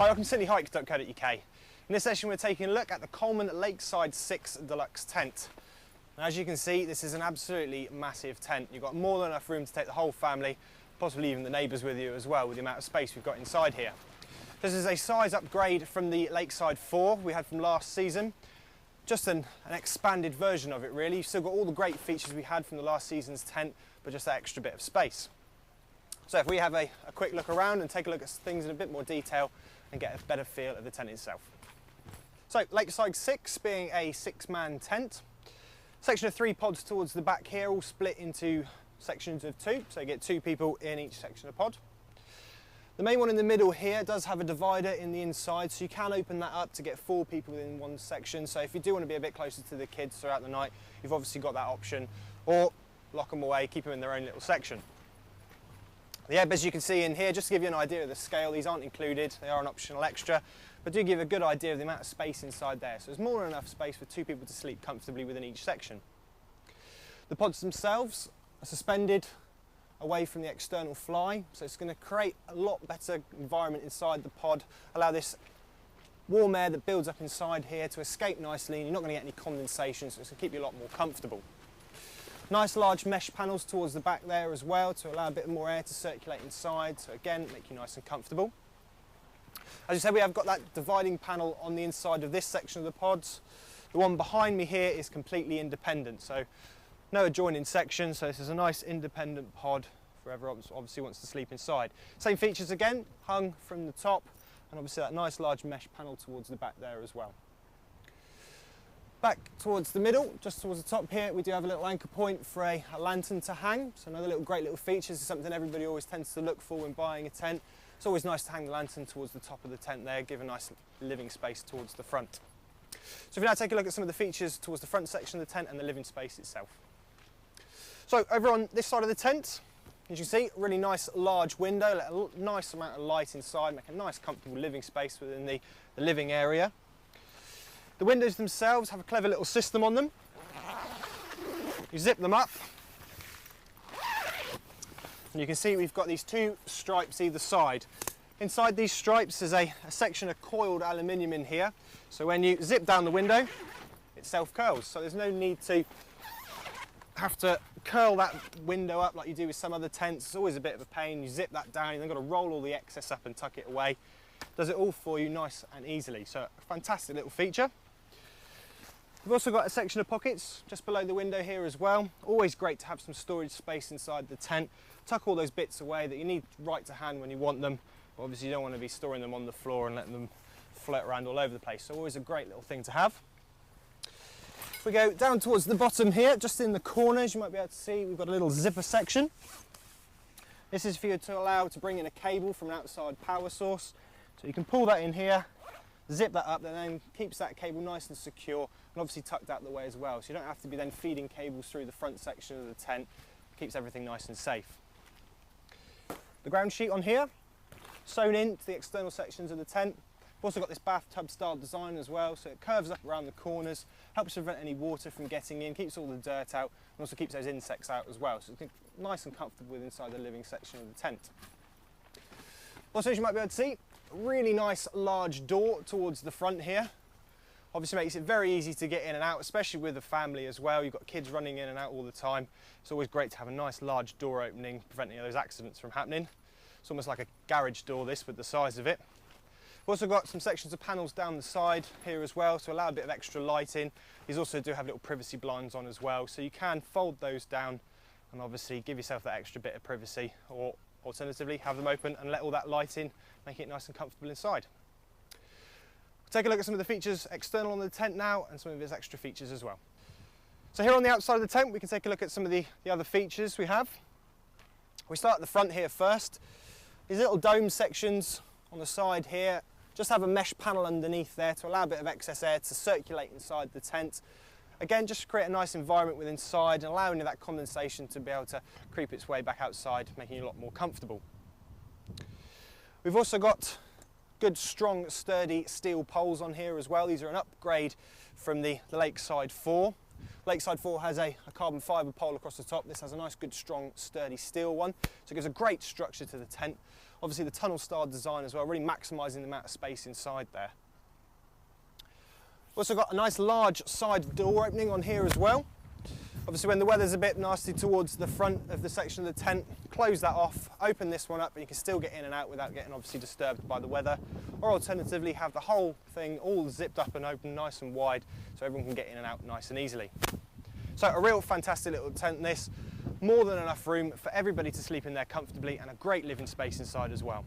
Hi, welcome to SimplyHike.co.uk. In this session we're taking a look at the Coleman Lakeside 6 Deluxe tent. And as you can see, this is an absolutely massive tent. You've got more than enough room to take the whole family, possibly even the neighbours with you as well, with the amount of space we've got inside here. This is a size upgrade from the Lakeside 4 we had from last season. Just an expanded version of it really. You've still got all the great features we had from the last season's tent, but just that extra bit of space. So if we have a quick look around and take a look at things in a bit more detail and get a better feel of the tent itself. So Lakeside 6 being a 6-man tent. Section of 3 pods towards the back here, all split into sections of 2, so you get 2 people in each section of pod. The main one in the middle here does have a divider in the inside, so you can open that up to get 4 people within one section. So if you do want to be a bit closer to the kids throughout the night, you've obviously got that option, or lock them away, keep them in their own little section. The airbeds you can see in here, just to give you an idea of the scale, these aren't included, they are an optional extra, but do give a good idea of the amount of space inside there. So there's more than enough space for 2 people to sleep comfortably within each section. The pods themselves are suspended away from the external fly, so it's going to create a lot better environment inside the pod, allow this warm air that builds up inside here to escape nicely, and you're not going to get any condensation, so it's going to keep you a lot more comfortable. Nice large mesh panels towards the back there as well to allow a bit more air to circulate inside, so again make you nice and comfortable. As you said, we have got that dividing panel on the inside of this section of the pods. The one behind me here is completely independent, so no adjoining section, so this is a nice independent pod for whoever obviously wants to sleep inside. Same features again, hung from the top, and obviously that nice large mesh panel towards the back there as well. Back towards the middle, just towards the top here, we do have a little anchor point for a lantern to hang. So another great little feature. This is something everybody always tends to look for when buying a tent. It's always nice to hang the lantern towards the top of the tent there, give a nice living space towards the front. So if we now take a look at some of the features towards the front section of the tent and the living space itself. So over on this side of the tent, as you see, really nice large window, let a nice amount of light inside, make a nice comfortable living space within the living area. The windows themselves have a clever little system on them. You zip them up, and you can see we've got these 2 stripes either side. Inside these stripes is a section of coiled aluminium in here, so when you zip down the window, it self-curls, so there's no need to have to curl that window up like you do with some other tents. It's always a bit of a pain. You zip that down, you've then got to roll all the excess up and tuck it away. Does it all for you nice and easily, so a fantastic little feature. We've also got a section of pockets just below the window here as well. Always great to have some storage space inside the tent. Tuck all those bits away that you need right to hand when you want them. But obviously you don't want to be storing them on the floor and letting them float around all over the place. So always a great little thing to have. If we go down towards the bottom here, just in the corners, you might be able to see we've got a little zipper section. This is for you to allow to bring in a cable from an outside power source. So you can pull that in here, zip that up, that then keeps that cable nice and secure and obviously tucked out the way as well, so you don't have to be then feeding cables through the front section of the tent. It keeps everything nice and safe. The ground sheet on here, sewn into the external sections of the tent. We've also got this bathtub style design as well, so it curves up around the corners, helps prevent any water from getting in, keeps all the dirt out, and also keeps those insects out as well, so it's nice and comfortable inside the living section of the tent. Also, as you might be able to see, a really nice large door towards the front here. Obviously makes it very easy to get in and out, especially with a family as well. You've got kids running in and out all the time. It's always great to have a nice large door opening, preventing those accidents from happening. It's almost like a garage door, this, with the size of it. We've also got some sections of panels down the side here as well, to allow a bit of extra light in. These also do have little privacy blinds on as well, so you can fold those down and obviously give yourself that extra bit of privacy, or alternatively have them open and let all that light in, making it nice and comfortable inside. We'll take a look at some of the features external on the tent now and some of its extra features as well. So here on the outside of the tent we can take a look at some of the other features we have. We start at the front here first. These little dome sections on the side here just have a mesh panel underneath there to allow a bit of excess air to circulate inside the tent. Again, just to create a nice environment within inside and allowing that condensation to be able to creep its way back outside, making you a lot more comfortable. We've also got good, strong, sturdy steel poles on here as well. These are an upgrade from the Lakeside 4. Lakeside 4 has a carbon fibre pole across the top. This has a nice, good, strong, sturdy steel one. So it gives a great structure to the tent. Obviously the tunnel style design as well, really maximising the amount of space inside there. Also got a nice large side door opening on here as well. Obviously when the weather's a bit nasty towards the front of the section of the tent, close that off, open this one up, and you can still get in and out without getting obviously disturbed by the weather. Or alternatively have the whole thing all zipped up and open nice and wide so everyone can get in and out nice and easily. So a real fantastic little tent this, more than enough room for everybody to sleep in there comfortably and a great living space inside as well.